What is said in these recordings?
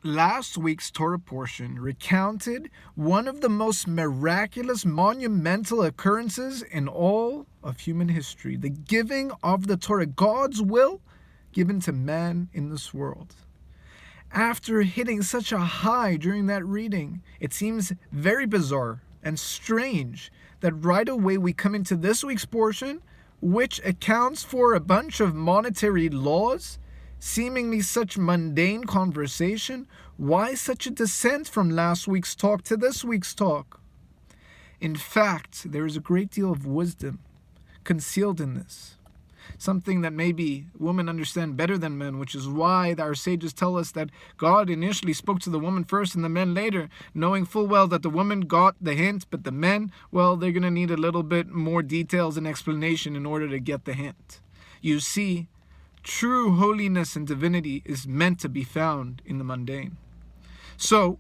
Last week's Torah portion recounted one of the most miraculous, monumental occurrences in all of human history, the giving of the Torah, God's will given to man in this world. After hitting such a high during that reading, it seems very bizarre and strange that right away we come into this week's portion, which accounts for a bunch of monetary laws, seemingly such mundane conversation. Why such a descent from last week's talk to this week's talk? In fact, there is a great deal of wisdom concealed in this. Something that maybe women understand better than men, which is why our sages tell us that God initially spoke to the woman first and the men later, knowing full well that the woman got the hint, but the men, well, they're going to need a little bit more details and explanation in order to get the hint. You see, true holiness and divinity is meant to be found in the mundane. So,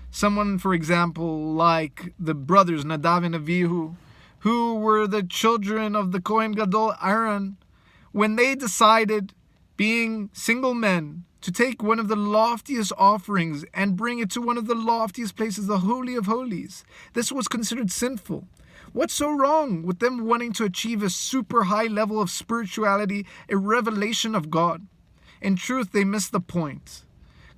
someone, for example, like the brothers Nadav and Avihu, who were the children of the Kohen Gadol Aaron, when they decided, being single men, to take one of the loftiest offerings and bring it to one of the loftiest places, the Holy of Holies, this was considered sinful. What's so wrong with them wanting to achieve a super high level of spirituality, a revelation of God? In truth, they miss the point.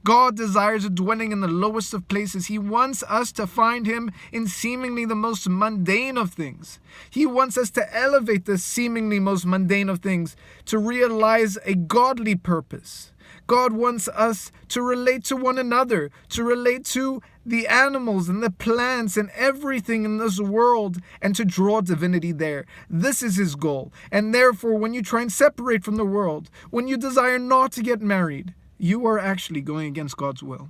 God desires a dwelling in the lowest of places. He wants us to find Him in seemingly the most mundane of things. He wants us to elevate the seemingly most mundane of things to realize a godly purpose. God wants us to relate to one another, to relate to the animals and the plants and everything in this world, and to draw divinity there. This is His goal. And therefore, when you try and separate from the world, when you desire not to get married, you are actually going against God's will.